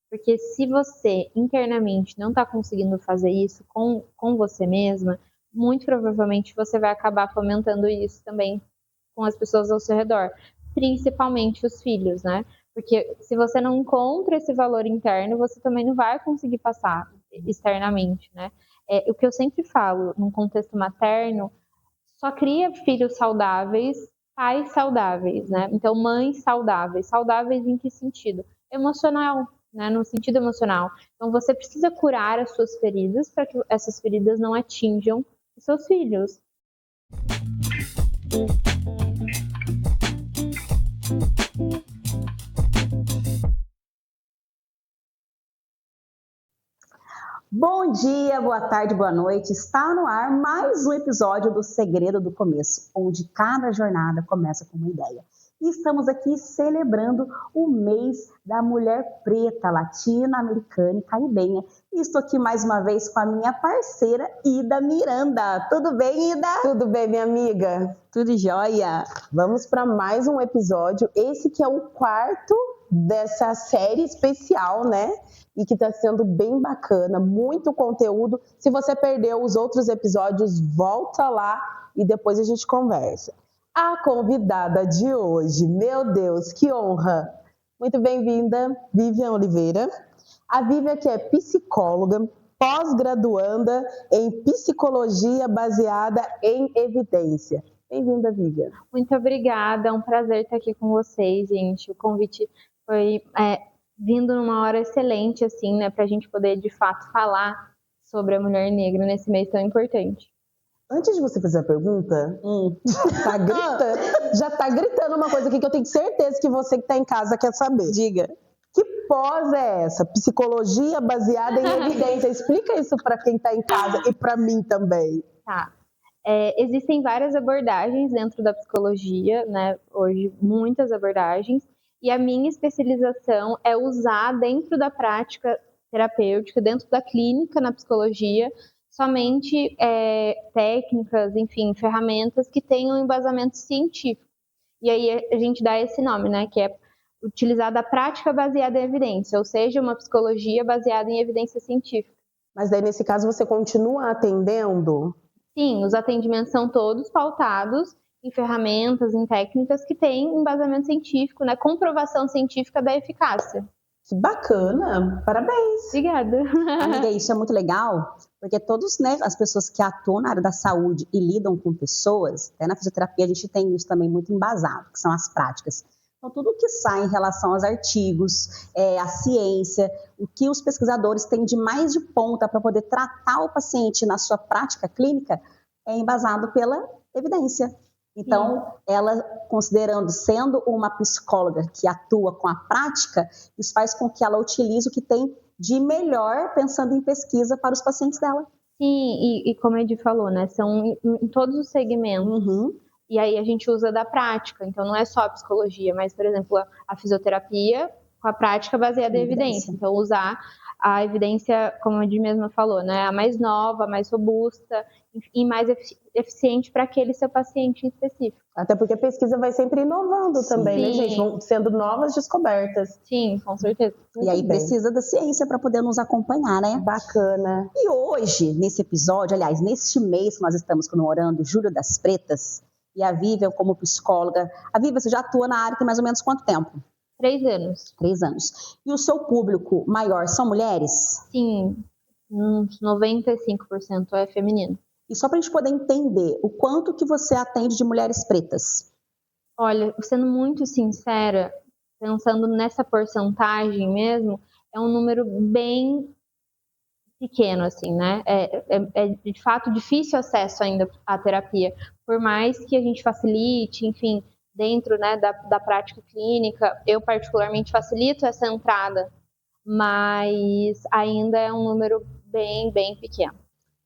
Porque se você internamente não está conseguindo fazer isso com você mesma, muito provavelmente você vai acabar fomentando isso também com as pessoas ao seu redor, principalmente os filhos, né? Porque se você não encontra esse valor interno, você também não vai conseguir passar externamente, né? O que eu sempre falo, num contexto materno, só cria filhos saudáveis, pais saudáveis, né? Então, mães saudáveis. Saudáveis em que sentido? Emocional, né? No sentido emocional. Então, você precisa curar as suas feridas para que essas feridas não atinjam os seus filhos. Bom dia, boa tarde, boa noite. Está no ar mais um episódio do Segredo do Começo, onde cada jornada começa com uma ideia. E estamos aqui celebrando o mês da mulher preta, latino-americana e caribenha. E estou aqui mais uma vez com a minha parceira Ida Miranda. Tudo bem, Ida? Tudo bem, minha amiga? Tudo jóia? Vamos para mais um episódio. Esse que é o quarto dessa série especial, né? E que está sendo bem bacana, muito conteúdo. Se você perdeu os outros episódios, volta lá e depois a gente conversa. A convidada de hoje, meu Deus, que honra! Muito bem-vinda, Vivian Oliveira. A Vivian que é psicóloga, pós-graduanda em psicologia baseada em evidência. Bem-vinda, Vivian. Muito obrigada, é um prazer estar aqui com vocês, gente. O convite foi vindo numa hora excelente, assim, né, para a gente poder, de fato, falar sobre a mulher negra nesse mês tão importante. Antes de você fazer a pergunta, já tá gritando uma coisa aqui que eu tenho certeza que você que está em casa quer saber. Diga. Que pós é essa? Psicologia baseada em evidência. Explica isso para quem está em casa e para mim também. Tá. Existem várias abordagens dentro da psicologia, né? Hoje, muitas abordagens. E a minha especialização é usar dentro da prática terapêutica, dentro da clínica na psicologia, somente técnicas, enfim, ferramentas que tenham embasamento científico. E aí a gente dá esse nome, né? Que é utilizar a prática baseada em evidência, ou seja, uma psicologia baseada em evidência científica. Mas daí, nesse caso, você continua atendendo? Sim, os atendimentos são todos pautados em ferramentas, em técnicas que têm embasamento científico, né? Comprovação científica da eficácia. Que bacana! Parabéns! Obrigada. Amiga, isso é muito legal, porque todos, né, as pessoas que atuam na área da saúde e lidam com pessoas, na fisioterapia a gente tem isso também muito embasado, que são as práticas. Então, tudo que sai em relação aos artigos, a ciência, o que os pesquisadores têm de mais de ponta para poder tratar o paciente na sua prática clínica é embasado pela evidência. Então, ela, considerando, sendo uma psicóloga que atua com a prática, isso faz com que ela utilize o que tem de melhor, pensando em pesquisa para os pacientes dela. Sim, e como a Edi falou, né? São em todos os segmentos. Uhum. E aí a gente usa da prática, então não é só a psicologia, mas, por exemplo, a fisioterapia com a prática baseada em evidência. Então, usar a evidência, como a Edi mesma falou, né, a mais nova, a mais robusta e mais eficiente para aquele seu paciente em específico. Até porque a pesquisa vai sempre inovando também, né, gente? Vão sendo novas descobertas. Sim, com certeza. E aí precisa da ciência para poder nos acompanhar, né? Bacana. E hoje, nesse episódio, aliás, neste mês que nós estamos comemorando, Julho das Pretas, e a Vivian como psicóloga. A Vivian, você já atua na área tem mais ou menos quanto tempo? 3 anos. 3 anos. E o seu público maior são mulheres? Sim, uns 95% é feminino. E só para a gente poder entender, o quanto que você atende de mulheres pretas? Olha, sendo muito sincera, pensando nessa porcentagem mesmo, é um número bem pequeno, assim, né? É de fato difícil acesso ainda à terapia, por mais que a gente facilite, enfim, dentro, né, da prática clínica, eu particularmente facilito essa entrada, mas ainda é um número bem, bem pequeno.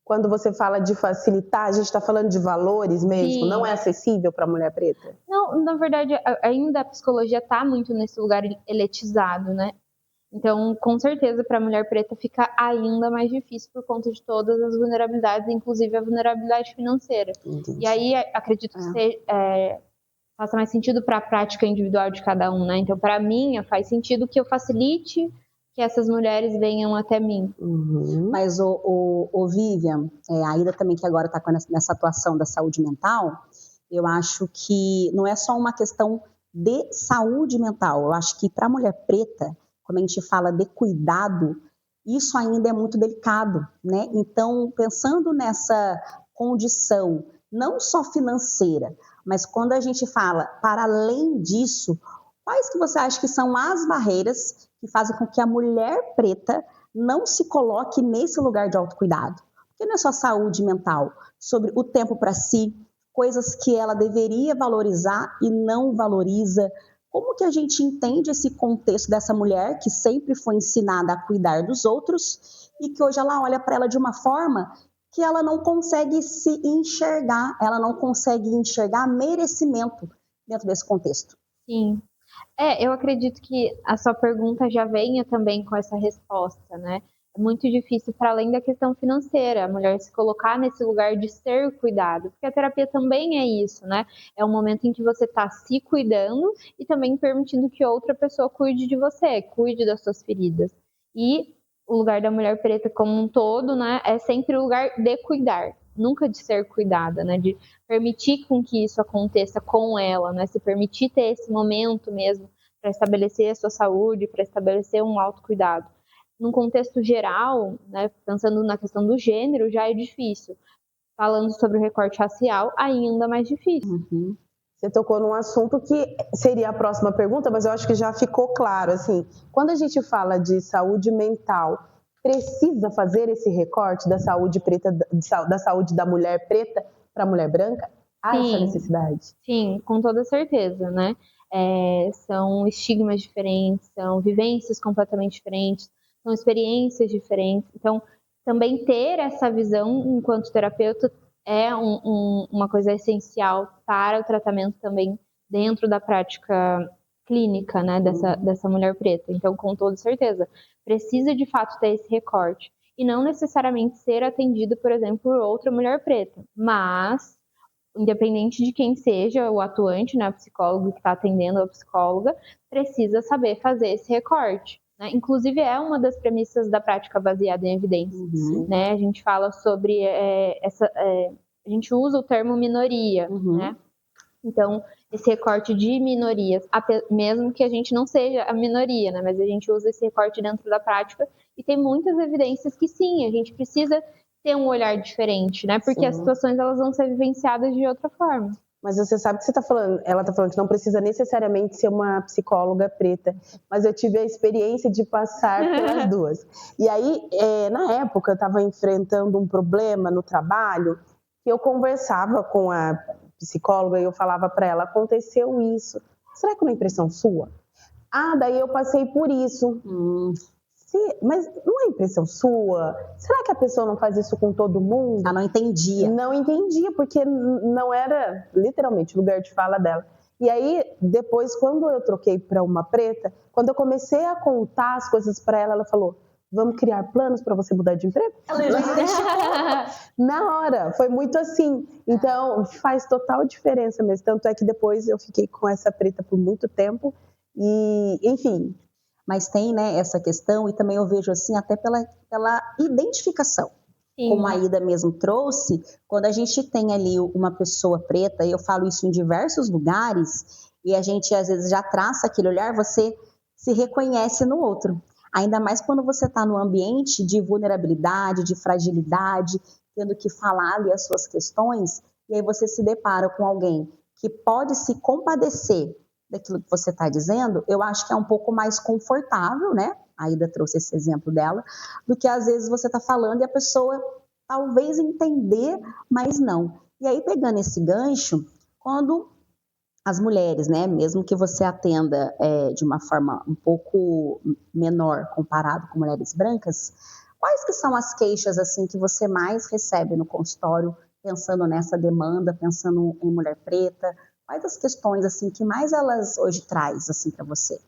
Quando você fala de facilitar, a gente está falando de valores mesmo? Sim. Não é acessível para a mulher preta? Não, na verdade, ainda a psicologia está muito nesse lugar eletizado, né? Então, com certeza, para a mulher preta fica ainda mais difícil por conta de todas as vulnerabilidades, inclusive a vulnerabilidade financeira. Entendi. E aí, acredito que faça mais sentido para a prática individual de cada um, né? Então, para mim, faz sentido que eu facilite que essas mulheres venham até mim. Mas o Vivian, a Aida também que agora está nessa atuação da saúde mental, eu acho que não é só uma questão de saúde mental. Eu acho que para a mulher preta, quando a gente fala de cuidado, isso ainda é muito delicado, né? Então, pensando nessa condição, não só financeira, mas quando a gente fala para além disso, quais que você acha que são as barreiras que fazem com que a mulher preta não se coloque nesse lugar de autocuidado? Porque não é só saúde mental, sobre o tempo para si, coisas que ela deveria valorizar e não valoriza. Como que a gente entende esse contexto dessa mulher que sempre foi ensinada a cuidar dos outros e que hoje ela olha para ela de uma forma que ela não consegue se enxergar, ela não consegue enxergar merecimento dentro desse contexto? Sim. Eu acredito que a sua pergunta já venha também com essa resposta, né? É muito difícil, para além da questão financeira, a mulher se colocar nesse lugar de ser cuidado, porque a terapia também é isso, né? É um momento em que você está se cuidando e também permitindo que outra pessoa cuide de você, cuide das suas feridas. E o lugar da mulher preta como um todo, né, é sempre o lugar de cuidar, nunca de ser cuidada, né? De permitir com que isso aconteça com ela, né? Se permitir ter esse momento mesmo para estabelecer a sua saúde, para estabelecer um autocuidado. Num contexto geral, né, pensando na questão do gênero, já é difícil. Falando sobre o recorte racial, ainda mais difícil. Você tocou num assunto que seria a próxima pergunta, mas eu acho que já ficou claro, assim, quando a gente fala de saúde mental, precisa fazer esse recorte da saúde preta, da saúde da mulher preta para a mulher branca? Há essa necessidade? Sim, com toda certeza, né? São estigmas diferentes, são vivências completamente diferentes, são experiências diferentes. Então, também ter essa visão enquanto terapeuta é uma coisa essencial para o tratamento também dentro da prática clínica, né, dessa mulher preta. Então, com toda certeza, precisa de fato ter esse recorte. E não necessariamente ser atendido, por exemplo, por outra mulher preta, mas independente de quem seja o atuante, né, o psicólogo que está atendendo ou a psicóloga, precisa saber fazer esse recorte. Né? Inclusive, é uma das premissas da prática baseada em evidência. Né? A gente fala sobre a gente usa o termo minoria, né? Então, esse recorte de minorias, mesmo que a gente não seja a minoria, né? Mas a gente usa esse recorte dentro da prática e tem muitas evidências que sim, a gente precisa ter um olhar diferente, né? Porque as situações elas vão ser vivenciadas de outra forma. Mas você sabe que você está falando, ela está falando que não precisa necessariamente ser uma psicóloga preta, mas eu tive a experiência de passar pelas duas. E aí, na época, eu estava enfrentando um problema no trabalho, que eu conversava com a psicóloga e eu falava para ela, aconteceu isso, será que é uma impressão sua? Daí eu passei por isso. Mas não é impressão sua? Será que a pessoa não faz isso com todo mundo? Ela não entendia. Não entendia, porque não era literalmente o lugar de fala dela. E aí, depois, quando eu troquei para uma preta, quando eu comecei a contar as coisas para ela, ela falou, vamos criar planos para você mudar de emprego? Ela já identificou. Na hora, foi muito assim. Então, faz total diferença mesmo. Tanto é que depois eu fiquei com essa preta por muito tempo. E, enfim... Mas tem, né, essa questão, e também eu vejo assim, até pela identificação. Sim. Como a Aida mesmo trouxe, quando a gente tem ali uma pessoa preta, e eu falo isso em diversos lugares, e a gente às vezes já traça aquele olhar, você se reconhece no outro. Ainda mais quando você está no ambiente de vulnerabilidade, de fragilidade, tendo que falar ali as suas questões, e aí você se depara com alguém que pode se compadecer daquilo que você está dizendo, eu acho que é um pouco mais confortável, né? A Aida trouxe esse exemplo dela, do que às vezes você está falando e a pessoa talvez entender, mas não. E aí, pegando esse gancho, quando as mulheres, né, mesmo que você atenda de uma forma um pouco menor comparado com mulheres brancas, quais que são as queixas assim que você mais recebe no consultório, pensando nessa demanda, pensando em mulher preta? Quais as questões assim que mais elas hoje traz assim para você?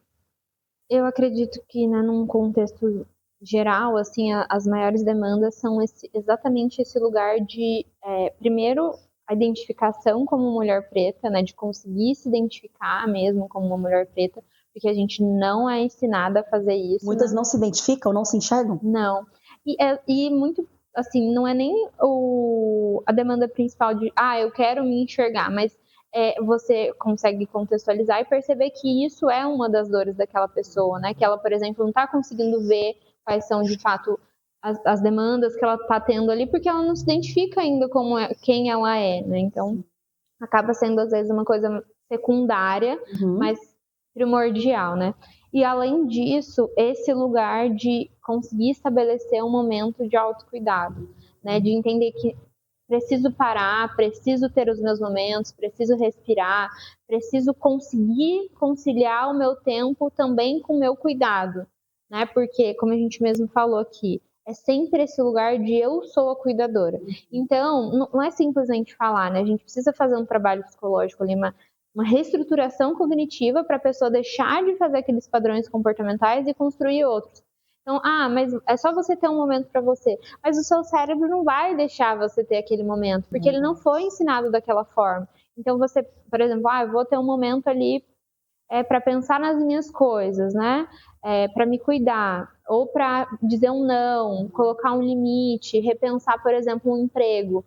Eu acredito que, né, num contexto geral, assim, as maiores demandas são exatamente esse lugar de, primeiro, a identificação como mulher preta, né, de conseguir se identificar mesmo como uma mulher preta, porque a gente não é ensinada a fazer isso. Muitas não se identificam, não se enxergam? Não. E muito, assim, não é nem a demanda principal de, eu quero me enxergar, mas você consegue contextualizar e perceber que isso é uma das dores daquela pessoa, né? Que ela, por exemplo, não está conseguindo ver quais são, de fato, as demandas que ela está tendo ali, porque ela não se identifica ainda como quem ela é, né? Então, acaba sendo, às vezes, uma coisa secundária, mas primordial, né? E, além disso, esse lugar de conseguir estabelecer um momento de autocuidado, né? De entender que preciso parar, preciso ter os meus momentos, preciso respirar, preciso conseguir conciliar o meu tempo também com o meu cuidado, né? Porque, como a gente mesmo falou aqui, é sempre esse lugar de eu sou a cuidadora. Então, não é simplesmente falar, né? A gente precisa fazer um trabalho psicológico ali, uma reestruturação cognitiva para a pessoa deixar de fazer aqueles padrões comportamentais e construir outros. Então, mas é só você ter um momento para você. Mas o seu cérebro não vai deixar você ter aquele momento, porque ele não foi ensinado daquela forma. Então, você, por exemplo, eu vou ter um momento ali para pensar nas minhas coisas, né? Para me cuidar, ou para dizer um não, colocar um limite, repensar, por exemplo, um emprego.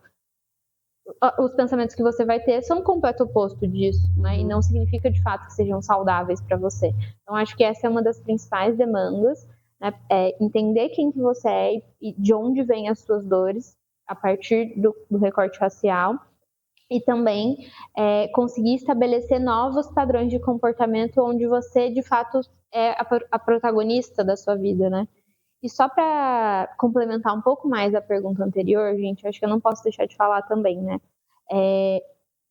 Os pensamentos que você vai ter são o completo oposto disso, né? E não significa de fato que sejam saudáveis para você. Então, acho que essa é uma das principais demandas, né? Entender quem que você é e de onde vêm as suas dores a partir do recorte racial. E também conseguir estabelecer novos padrões de comportamento onde você, de fato, é a protagonista da sua vida, né? E só para complementar um pouco mais a pergunta anterior, gente, acho que eu não posso deixar de falar também, né?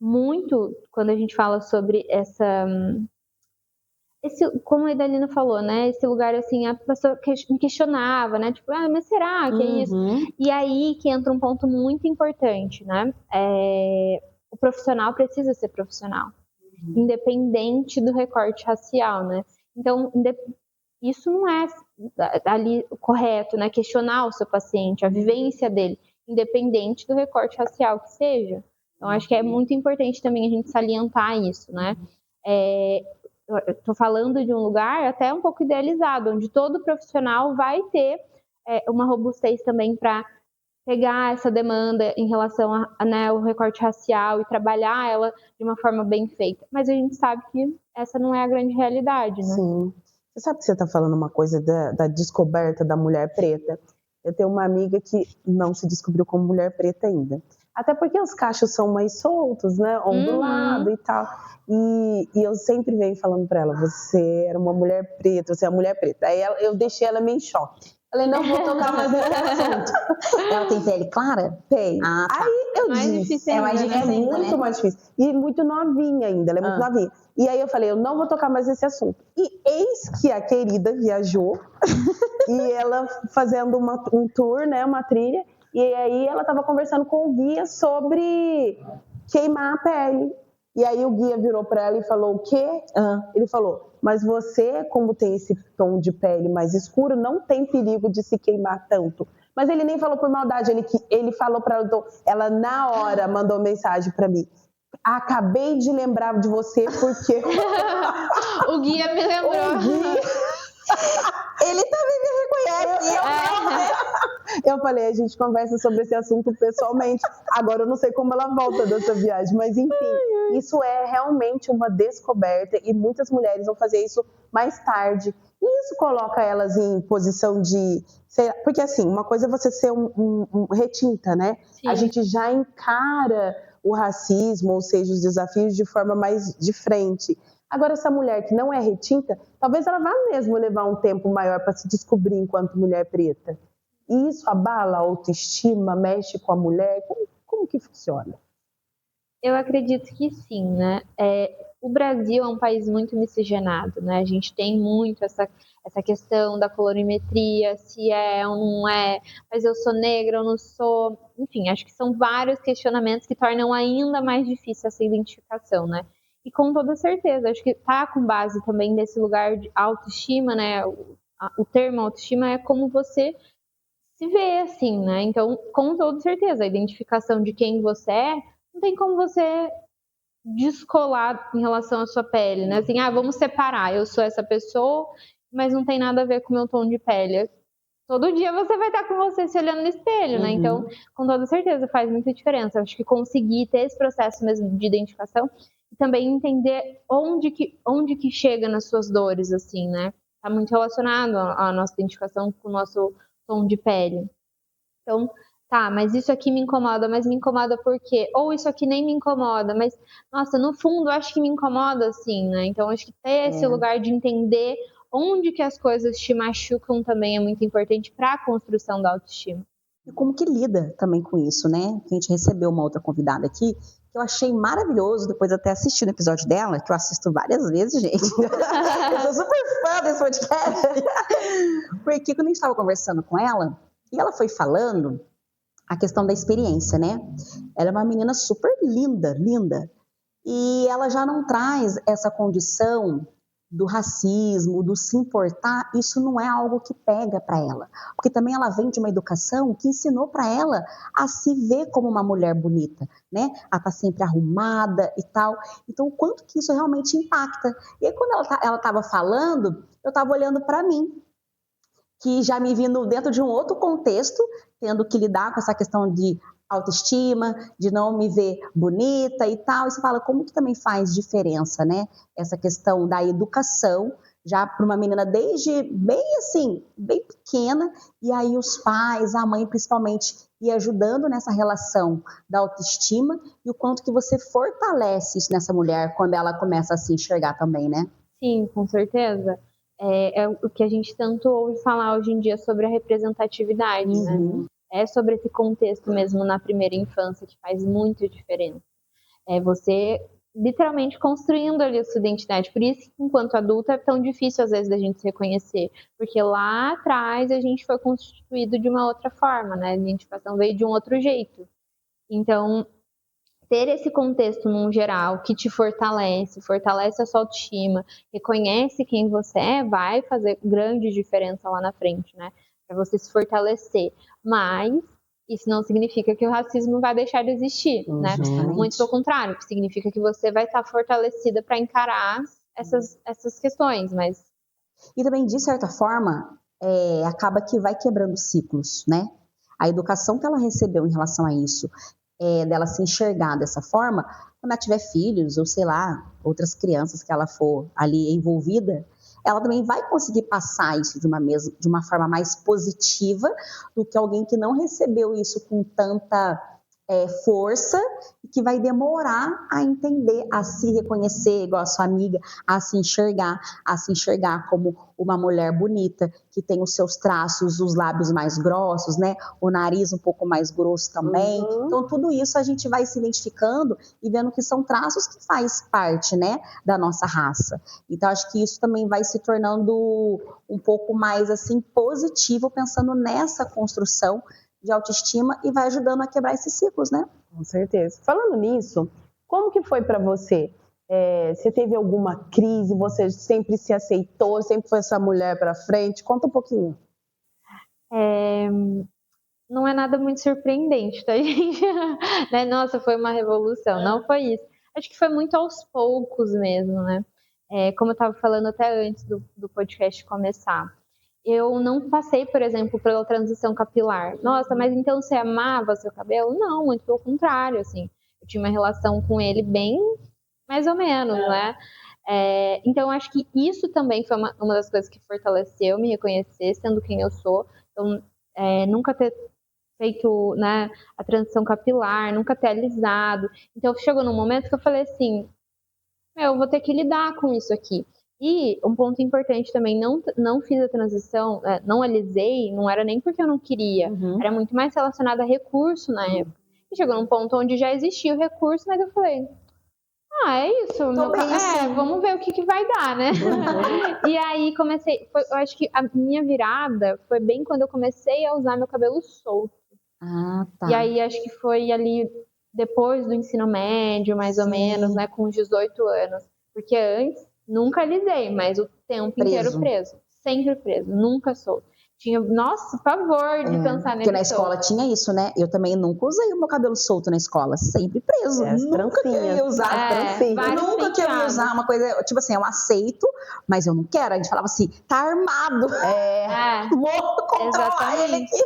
Muito, quando a gente fala sobre como a Idalina falou, né? Esse lugar, assim, a pessoa me questionava, né? Tipo, mas será que é isso? E aí que entra um ponto muito importante, né? O profissional precisa ser profissional, independente do recorte racial, né? Então, isso não é ali correto, né? Questionar o seu paciente, a vivência dele, independente do recorte racial que seja. Então, acho que é muito importante também a gente salientar isso, né? Estou falando de um lugar até um pouco idealizado, onde todo profissional vai ter uma robustez também para pegar essa demanda em relação ao recorte racial e trabalhar ela de uma forma bem feita. Mas a gente sabe que essa não é a grande realidade, né? Sim. Você sabe que você está falando uma coisa da descoberta da mulher preta? Eu tenho uma amiga que não se descobriu como mulher preta ainda. Até porque os cachos são mais soltos, né? Ondulado e tal. E eu sempre venho falando para ela, você era uma mulher preta, você é uma mulher preta. Aí eu deixei ela meio em choque. Falei, não vou tocar mais nesse assunto. Ela tem pele clara? Tem. Tá. Aí eu disse, é muito mais difícil. E muito novinha ainda, ela é muito novinha. E aí eu falei, eu não vou tocar mais nesse assunto. E eis que a querida viajou, e ela fazendo um tour, né, uma trilha, e aí ela estava conversando com o guia sobre queimar a pele. E aí o guia virou para ela e falou, o quê? Ele falou, mas você, como tem esse tom de pele mais escuro, não tem perigo de se queimar tanto. Mas ele nem falou por maldade, ele falou para ela, então, ela na hora mandou mensagem para mim. Acabei de lembrar de você porque... O guia me lembrou. O guia... Ele também me reconhece. Eu falei, a gente conversa sobre esse assunto pessoalmente. Agora eu não sei como ela volta dessa viagem, mas enfim, isso é realmente uma descoberta e muitas mulheres vão fazer isso mais tarde. E isso coloca elas em posição de... Porque assim, uma coisa é você ser um retinta, né? Sim. A gente já encara o racismo, ou seja, os desafios de forma mais de frente. Agora, essa mulher que não é retinta, talvez ela vá mesmo levar um tempo maior para se descobrir enquanto mulher preta. E isso abala a autoestima, mexe com a mulher? Como que funciona? Eu acredito que sim, né? O Brasil é um país muito miscigenado, né? A gente tem muito essa questão da colorimetria, se é ou não é, mas eu sou negra ou não sou. Enfim, acho que são vários questionamentos que tornam ainda mais difícil essa identificação, né? E com toda certeza, acho que tá com base também nesse lugar de autoestima, né? O termo autoestima é como você se vê, assim, né? Então, com toda certeza, a identificação de quem você é, não tem como você descolar em relação à sua pele, né? Assim, vamos separar, eu sou essa pessoa, mas não tem nada a ver com o meu tom de pele. Todo dia você vai estar com você se olhando no espelho, né? Então, com toda certeza, faz muita diferença. Acho que conseguir ter esse processo mesmo de identificação e também entender onde que chega nas suas dores, assim, né? Tá muito relacionado à nossa identificação com o nosso tom de pele. Então, tá, mas isso aqui me incomoda, mas me incomoda por quê? Ou isso aqui nem me incomoda, mas, nossa, no fundo, acho que me incomoda, assim, né? Então, acho que ter esse lugar de entender onde que as coisas te machucam também é muito importante para a construção da autoestima. E como que lida também com isso, né? A gente recebeu uma outra convidada aqui, que eu achei maravilhoso, depois até assisti o episódio dela, que eu assisto várias vezes, gente. Eu sou super fã desse podcast. Porque quando a gente estava conversando com ela, e ela foi falando a questão da experiência, né? Ela é uma menina super linda, linda. E ela já não traz essa condição do racismo, do se importar, isso não é algo que pega para ela. Porque também ela vem de uma educação que ensinou para ela a se ver como uma mulher bonita, né? A estar sempre arrumada e tal. Então, o quanto que isso realmente impacta. E aí, quando ela estava falando, eu estava olhando para mim, que já me vindo dentro de um outro contexto, tendo que lidar com essa questão de autoestima, de não me ver bonita e tal. E você fala, como que também faz diferença, né? Essa questão da educação, já para uma menina desde bem assim, bem pequena, e aí os pais, a mãe principalmente, ir ajudando nessa relação da autoestima e o quanto que você fortalece isso nessa mulher quando ela começa a se enxergar também, né? Sim, com certeza. É o que a gente tanto ouve falar hoje em dia sobre a representatividade, né? É sobre esse contexto mesmo na primeira infância que faz muita diferença. É você literalmente construindo ali a sua identidade. Por isso que enquanto adulta é tão difícil às vezes da gente se reconhecer, porque lá atrás a gente foi constituído de uma outra forma, né? A identificação veio de um outro jeito. Então, ter esse contexto num geral que te fortalece a sua autoestima, reconhece quem você é, vai fazer grande diferença lá na frente, né? Para você se fortalecer. Mas isso não significa que o racismo vai deixar de existir, né? Muito pelo contrário, significa que você vai estar fortalecida para encarar essas questões, mas... E também, de certa forma, acaba que vai quebrando ciclos, né? A educação que ela recebeu em relação a isso, dela se enxergar dessa forma, quando ela tiver filhos, ou sei lá, outras crianças que ela for ali envolvida, ela também vai conseguir passar isso de uma forma mais positiva do que alguém que não recebeu isso com tanta força e que vai demorar a entender, a se reconhecer igual a sua amiga, a se enxergar como uma mulher bonita, que tem os seus traços, os lábios mais grossos, né? O nariz um pouco mais grosso também. Então, tudo isso a gente vai se identificando e vendo que são traços que faz parte, né, da nossa raça. Então, acho que isso também vai se tornando um pouco mais, assim, positivo, pensando nessa construção de autoestima e vai ajudando a quebrar esses ciclos, né? Com certeza. Falando nisso, como que foi para você? Você teve alguma crise? Você sempre se aceitou? Sempre foi essa mulher para frente? Conta um pouquinho. Não é nada muito surpreendente, tá, gente? Né? Nossa, foi uma revolução. Não foi isso. Acho que foi muito aos poucos mesmo, né? Como eu estava falando até antes do podcast começar. Eu não passei, por exemplo, pela transição capilar. Nossa, mas então você amava seu cabelo? Não, muito pelo contrário, assim. Eu tinha uma relação com ele bem mais ou menos, né? Então, acho que isso também foi uma das coisas que fortaleceu me reconhecer, sendo quem eu sou. Então, nunca ter feito, né, a transição capilar, nunca ter alisado. Então, chegou num momento que eu falei assim, eu vou ter que lidar com isso aqui. E um ponto importante também, não fiz a transição, não alisei, não era nem porque eu não queria, era muito mais relacionado a recurso na época. E chegou num ponto onde já existia o recurso, mas eu falei, é isso, vamos ver o que vai dar, né? E aí comecei, eu acho que a minha virada foi bem quando eu comecei a usar meu cabelo solto. Tá. E aí acho que foi ali depois do ensino médio, mais ou menos, né, com 18 anos. Porque antes, nunca alisei, mas o tempo inteiro preso. Sempre preso, nunca solto. tinha, nossa, pavor de pensar porque na nesse escola tinha isso, né? Eu também nunca usei o meu cabelo solto na escola, sempre preso. As Nunca que eu ia usar. vários Nunca que eu ia penteados. usar uma coisa, tipo assim, eu aceito, mas eu não quero. A gente falava assim, tá armado. Vou controlar ele aqui.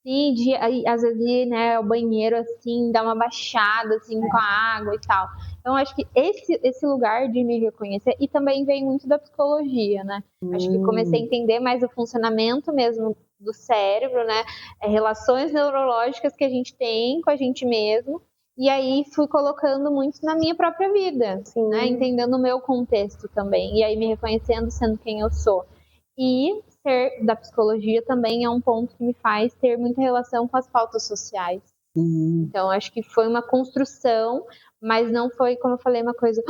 Sim, aí, às vezes ir, né, ao banheiro, assim, dar uma baixada, assim, com a água e tal. Então, acho que esse lugar de me reconhecer, e também vem muito da psicologia, né? Acho que comecei a entender mais o funcionamento mesmo do cérebro, né? Relações neurológicas que a gente tem com a gente mesmo. E aí fui colocando muito na minha própria vida, né? Entendendo o meu contexto também. E aí me reconhecendo sendo quem eu sou. E ser da psicologia também é um ponto que me faz ter muita relação com as pautas sociais. Então, acho que foi uma construção, mas não foi, como eu falei, uma coisa...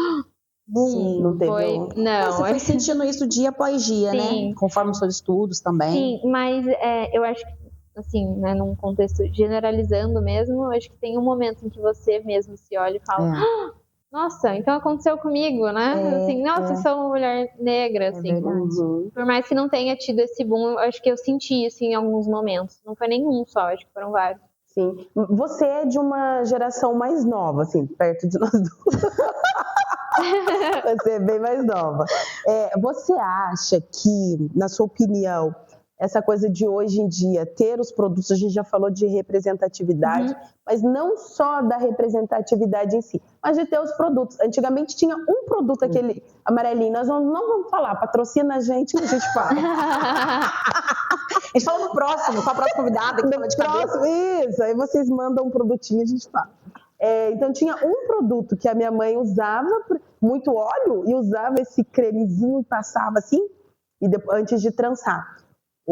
Sim, não teve foi... Não, você foi sentindo isso dia após dia, né? Conforme os seus estudos também. Sim, mas eu acho que, assim, né, num contexto generalizando mesmo, eu acho que tem um momento em que você mesmo se olha e fala... Nossa, então aconteceu comigo, né? Assim, nossa, eu sou uma mulher negra, assim. Por mais que não tenha tido esse boom, eu acho que eu senti isso em alguns momentos. Não foi nenhum só, acho que foram vários. Sim. Você é de uma geração mais nova, assim, perto de nós duas. Você é bem mais nova. Você acha que, na sua opinião, essa coisa de hoje em dia ter os produtos, a gente já falou de representatividade, mas não só da representatividade em si, mas de ter os produtos. Antigamente tinha um produto, aquele amarelinho, nós não vamos falar, patrocina a gente que a gente fala. A gente fala no próximo, com a próxima convidada que fala de cabelo. Isso, aí vocês mandam um produtinho e a gente fala. Então tinha um produto que a minha mãe usava, muito óleo, e usava esse cremezinho e passava assim, e depois, antes de trançar.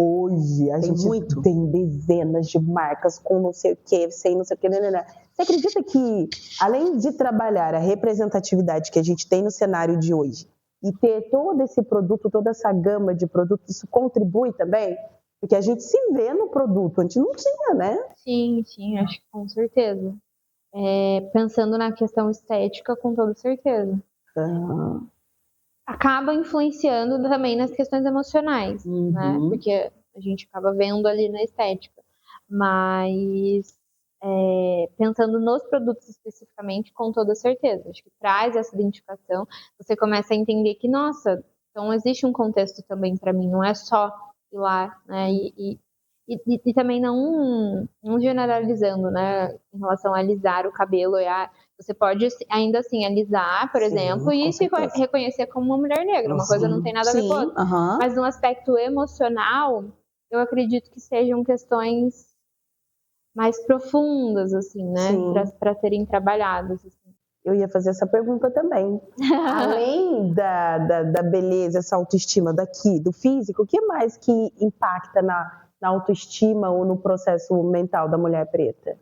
Hoje a gente tem dezenas de marcas com não sei o que, sem não sei o que. Você acredita que, além de trabalhar a representatividade que a gente tem no cenário de hoje, e ter todo esse produto, toda essa gama de produtos, isso contribui também? Porque a gente se vê no produto, antes não tinha, né? Sim, acho que com certeza. Pensando na questão estética, com toda certeza. Acaba influenciando também nas questões emocionais, né? Porque a gente acaba vendo ali na estética. Mas pensando nos produtos especificamente, com toda certeza. Acho que traz essa identificação. Você começa a entender que, nossa, então existe um contexto também para mim, não é só ir lá, né? E também não generalizando, né? Em relação a alisar o cabelo, você pode ainda assim alisar, por exemplo, e se reconhecer como uma mulher negra. Uma coisa não tem nada a ver com a outra. Mas no aspecto emocional, eu acredito que sejam questões mais profundas, assim, né? Para serem trabalhadas. Assim. Eu ia fazer essa pergunta também. Além da beleza, essa autoestima daqui, do físico, o que mais que impacta na autoestima ou no processo mental da mulher preta?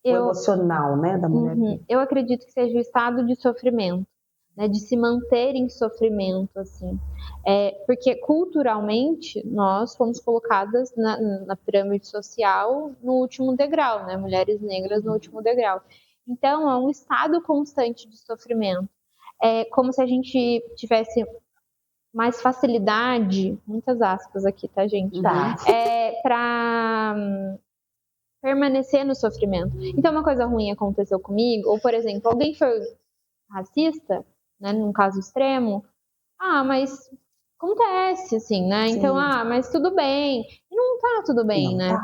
O emocional, né, da mulher preta. Eu acredito que seja o estado de sofrimento, né, de se manter em sofrimento, assim. Porque culturalmente nós fomos colocadas na pirâmide social no último degrau, né, mulheres negras no último degrau. Então é um estado constante de sofrimento. É como se a gente tivesse mais facilidade, muitas aspas aqui, tá, gente? Para permanecer no sofrimento. Então, uma coisa ruim aconteceu comigo, ou, por exemplo, alguém foi racista, né, num caso extremo, mas acontece, assim, né? Então, mas tudo bem. E não tá tudo bem, né?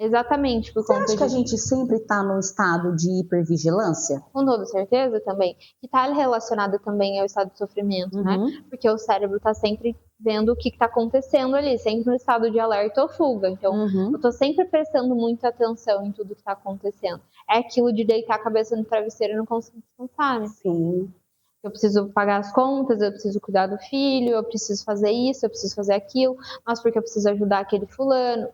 Exatamente por conta disso. Você acha que a gente sempre está num estado de hipervigilância? Com toda certeza também. Que está relacionado também ao estado de sofrimento, né? Porque o cérebro está sempre vendo o que está acontecendo ali, sempre no estado de alerta ou fuga. Então, eu estou sempre prestando muita atenção em tudo que está acontecendo. É aquilo de deitar a cabeça no travesseiro e não conseguir descansar, né? Sim. Eu preciso pagar as contas, eu preciso cuidar do filho, eu preciso fazer isso, eu preciso fazer aquilo. Mas porque eu preciso ajudar aquele fulano.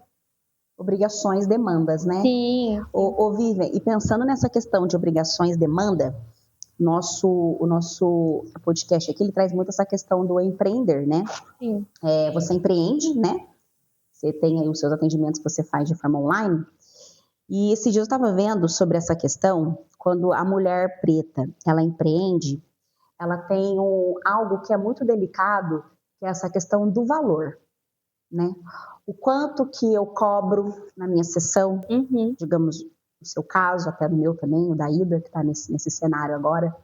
Obrigações, demandas, né? Sim. Ô Vivian, e pensando nessa questão de obrigações, demanda, o nosso podcast aqui, ele traz muito essa questão do empreender, né? Sim. Você empreende, né? Você tem aí os seus atendimentos que você faz de forma online. E esse dia eu estava vendo sobre essa questão, quando a mulher preta, ela empreende, ela tem algo que é muito delicado, que é essa questão do valor, né? o quanto que eu cobro na minha sessão, digamos, no seu caso, até no meu também, o da Ida, que está nesse cenário agora.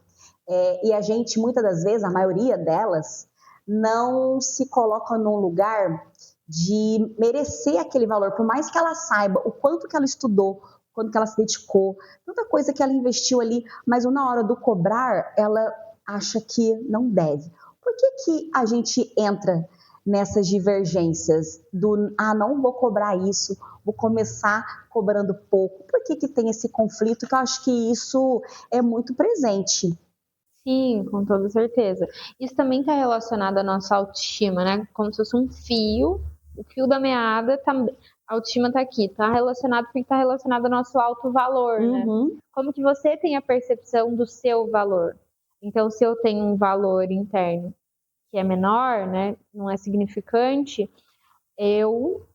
E a gente, muitas das vezes, a maioria delas, não se coloca num lugar de merecer aquele valor, por mais que ela saiba o quanto que ela estudou, o quanto que ela se dedicou, tanta coisa que ela investiu ali, mas na hora do cobrar, ela acha que não deve. Por que a gente entra nessas divergências do, não vou cobrar isso, vou começar cobrando pouco? Por que tem esse conflito? Que eu acho que isso é muito presente. Sim, com toda certeza. Isso também está relacionado à nossa autoestima, né? Como se fosse um fio, o fio da meada, a autoestima está aqui, está relacionado porque está relacionado ao nosso alto valor, né? Como que você tem a percepção do seu valor? Então, se eu tenho um valor interno que é menor, né, não é significante, eu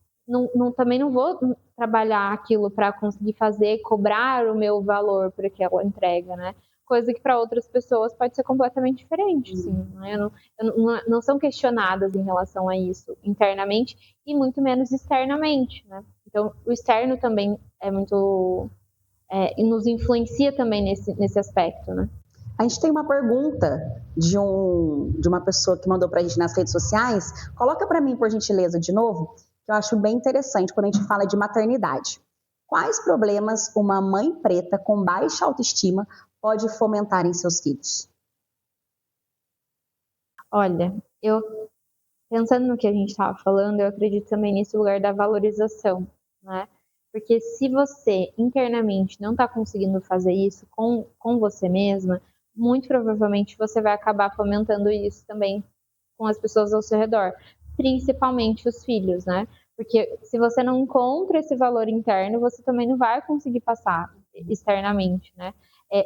também não vou trabalhar aquilo para conseguir cobrar o meu valor por aquela entrega, né? Coisa que para outras pessoas pode ser completamente diferente, assim, né? Não são questionadas em relação a isso internamente e muito menos externamente, né? Então, o externo também é muito... e nos influencia também nesse aspecto, né? A gente tem uma pergunta de uma pessoa que mandou para a gente nas redes sociais. Coloca para mim, por gentileza, de novo, que eu acho bem interessante quando a gente fala de maternidade. Quais problemas uma mãe preta com baixa autoestima pode fomentar em seus filhos? Olha, pensando no que a gente estava falando, eu acredito também nesse lugar da valorização, né? Porque se você internamente não está conseguindo fazer isso com você mesma, muito provavelmente você vai acabar fomentando isso também com as pessoas ao seu redor, principalmente os filhos, né? Porque se você não encontra esse valor interno, você também não vai conseguir passar externamente, né?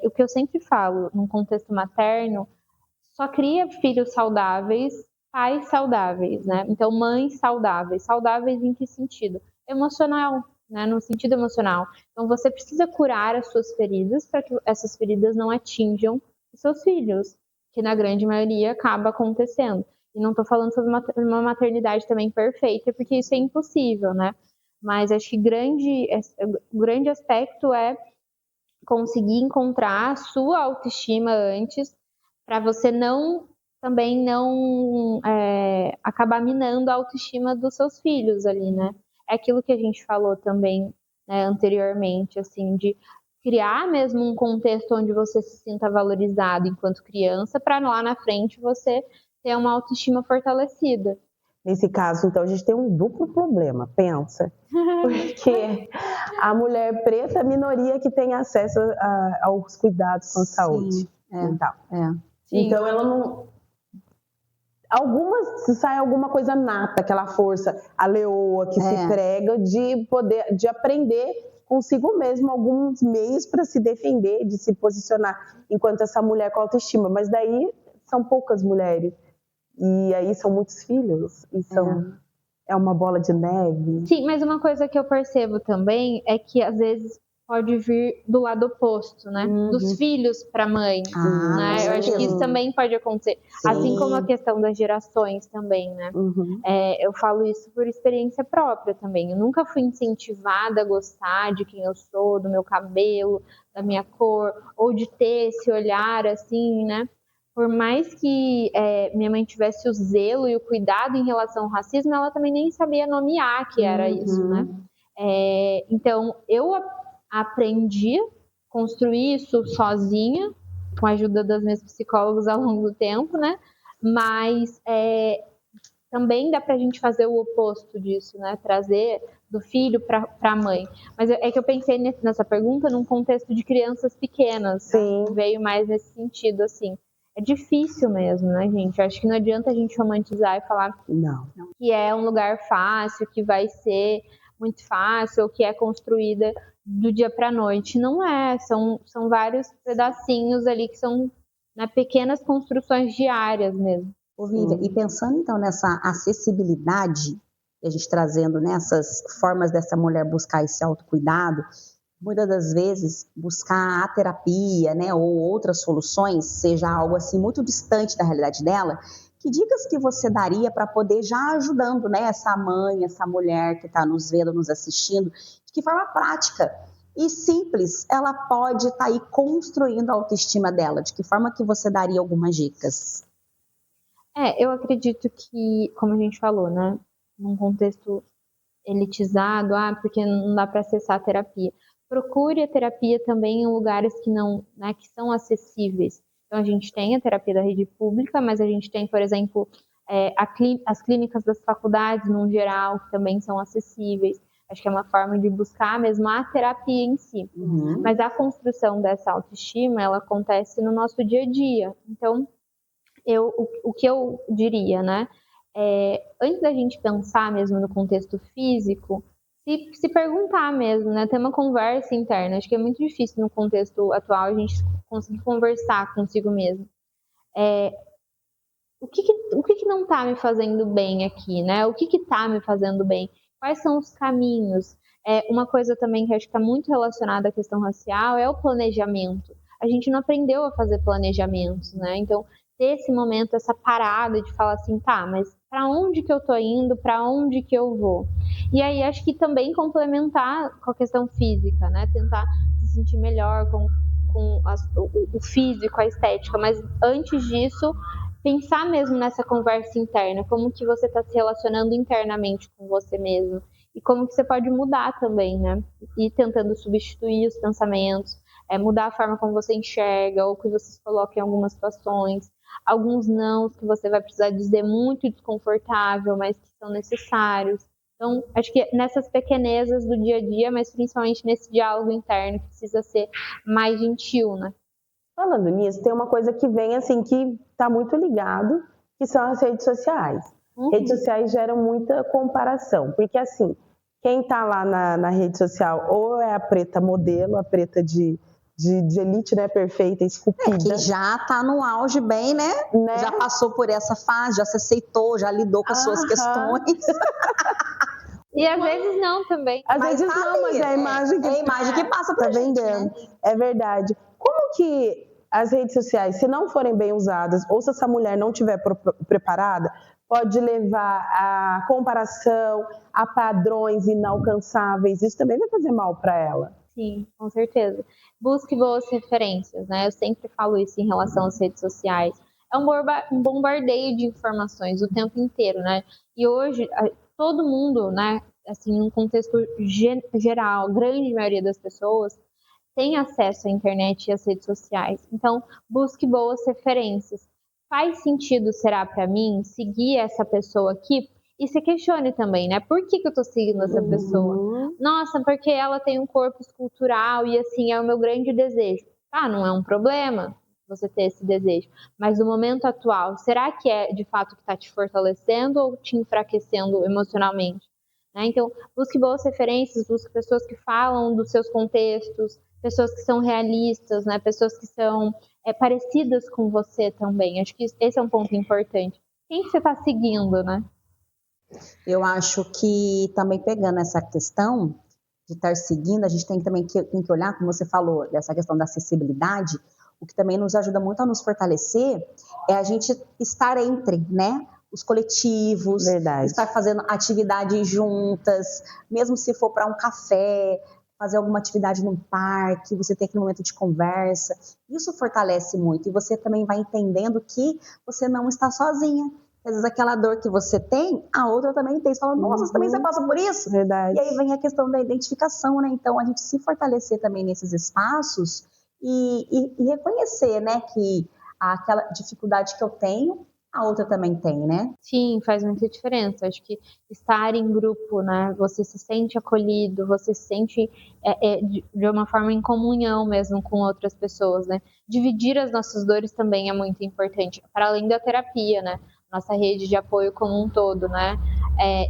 O que eu sempre falo, num contexto materno, só cria filhos saudáveis, pais saudáveis, né? Então, mães saudáveis. Saudáveis em que sentido? Emocional, né? No sentido emocional. Então, você precisa curar as suas feridas para que essas feridas não atinjam os seus filhos, que na grande maioria acaba acontecendo. E não estou falando sobre uma maternidade também perfeita, porque isso é impossível, né? Mas acho que o grande aspecto é conseguir encontrar a sua autoestima antes, para você também não acabar minando a autoestima dos seus filhos ali, né? É aquilo que a gente falou também, né, anteriormente, assim, de criar mesmo um contexto onde você se sinta valorizado enquanto criança, para lá na frente você ter uma autoestima fortalecida. Nesse caso, então, a gente tem um duplo problema, pensa. Porque a mulher preta é a minoria que tem acesso aos cuidados com saúde mental. Então, ela não... Se sai alguma coisa nata, aquela força, a leoa que se prega de aprender consigo mesmo alguns meios para se defender, de se posicionar enquanto essa mulher com autoestima. Mas daí são poucas mulheres. E aí são muitos filhos. E é uma bola de neve. Sim, mas uma coisa que eu percebo também é que às vezes pode vir do lado oposto, né? Dos filhos para a mãe, né? Eu acho que isso também pode acontecer. Sim. Assim como a questão das gerações também, né? Eu falo isso por experiência própria também. Eu nunca fui incentivada a gostar de quem eu sou, do meu cabelo, da minha cor, ou de ter esse olhar assim, né? Por mais que minha mãe tivesse o zelo e o cuidado em relação ao racismo, ela também nem sabia nomear que era isso, né? Então, eu aprendi a construir isso sozinha, com a ajuda das minhas psicólogas ao longo do tempo, né? Mas também dá pra gente fazer o oposto disso, né? Trazer do filho para a mãe. Mas é que eu pensei nessa pergunta num contexto de crianças pequenas. Sim. Né? Veio mais nesse sentido, assim. É difícil mesmo, né, gente? Eu acho que não adianta a gente romantizar e falar que é um lugar fácil, que vai ser muito fácil, ou que é construída do dia para a noite. Não é, são vários pedacinhos ali que são, né, pequenas construções diárias mesmo. Vivian, e pensando então nessa acessibilidade, a gente trazendo nessas formas dessa mulher buscar esse autocuidado, muitas das vezes buscar a terapia, né, ou outras soluções, seja algo assim muito distante da realidade dela, Que dicas que você daria para poder já ajudando, né, essa mãe, essa mulher que está nos vendo, nos assistindo, de que forma prática e simples ela pode estar aí construindo a autoestima dela? De que forma que você daria algumas dicas? Eu acredito que, como a gente falou, né, num contexto elitizado, porque não dá para acessar a terapia. Procure a terapia também em lugares que não, né, que são acessíveis. Então a gente tem a terapia da rede pública, mas a gente tem, por exemplo, as clínicas das faculdades, no geral, que também são acessíveis. Acho que é uma forma de buscar mesmo a terapia em si. Mas a construção dessa autoestima, ela acontece no nosso dia a dia. Então, o que eu diria, né? Antes da gente pensar mesmo no contexto físico, se perguntar mesmo, né? Ter uma conversa interna. Acho que é muito difícil no contexto atual a gente conseguir conversar consigo mesmo. O que não está me fazendo bem aqui, né? O que está me fazendo bem? Quais são os caminhos? Uma coisa também que acho que está muito relacionada à questão racial é o planejamento. A gente não aprendeu a fazer planejamentos, né? Então, ter esse momento, essa parada de falar assim, tá, mas para onde que eu tô indo? Para onde que eu vou? E aí, acho que também complementar com a questão física, né? Tentar se sentir melhor com o físico, a estética, mas antes disso, pensar mesmo nessa conversa interna, como que você está se relacionando internamente com você mesmo e como que você pode mudar também, né? E tentando substituir os pensamentos, mudar a forma como você enxerga ou que você se coloca em algumas situações, alguns nãos que você vai precisar dizer muito desconfortável, mas que são necessários. Então, acho que nessas pequenezas do dia a dia, mas principalmente nesse diálogo interno que precisa ser mais gentil, né? Falando nisso, tem uma coisa que vem assim, que está muito ligado, que são as redes sociais. Redes sociais geram muita comparação, porque assim, quem está lá na rede social ou é a preta modelo, a preta de elite, né, perfeita, esculpida. Que já está no auge bem, né? Já passou por essa fase, já se aceitou, já lidou com as suas questões. E às vezes não também. Às vezes não, mas é a imagem que passa pra gente, vendendo. Né? É verdade. Como que as redes sociais, se não forem bem usadas, ou se essa mulher não estiver preparada, pode levar a comparação, a padrões inalcançáveis? Isso também vai fazer mal para ela. Sim, com certeza. Busque boas referências, né? Eu sempre falo isso em relação às redes sociais. É um bombardeio de informações o tempo inteiro, né? E hoje, todo mundo, né? Assim, num contexto geral, grande maioria das pessoas tem acesso à internet e às redes sociais. Então, busque boas referências. Faz sentido, será para mim, seguir essa pessoa aqui? E se questione também, né? Por que eu tô seguindo essa pessoa? Nossa, porque ela tem um corpo escultural e assim, é o meu grande desejo. Não é um problema você ter esse desejo. Mas no momento atual, será que é de fato que está te fortalecendo ou te enfraquecendo emocionalmente? Né? Então, busque boas referências, busque pessoas que falam dos seus contextos, pessoas que são realistas, né? Pessoas que são parecidas com você também. Acho que esse é um ponto importante. Quem que você está seguindo, né? Eu acho que também pegando essa questão de estar seguindo, a gente tem também tem que olhar, como você falou, dessa questão da acessibilidade, o que também nos ajuda muito a nos fortalecer é a gente estar entre, né? Os coletivos, estar fazendo atividades juntas, mesmo se for para um café, fazer alguma atividade num parque, você ter aquele momento de conversa, isso fortalece muito e você também vai entendendo que você não está sozinha. Às vezes aquela dor que você tem, a outra também tem. Você fala, nossa, também você passa por isso? Verdade. E aí vem a questão da identificação, né? Então, a gente se fortalecer também nesses espaços e reconhecer, né, que aquela dificuldade que eu tenho, a outra também tem, né? Sim, faz muita diferença. Acho que estar em grupo, né? Você se sente acolhido, você se sente de uma forma em comunhão mesmo com outras pessoas, né? Dividir as nossas dores também é muito importante, para além da terapia, né? Nossa rede de apoio como um todo, né?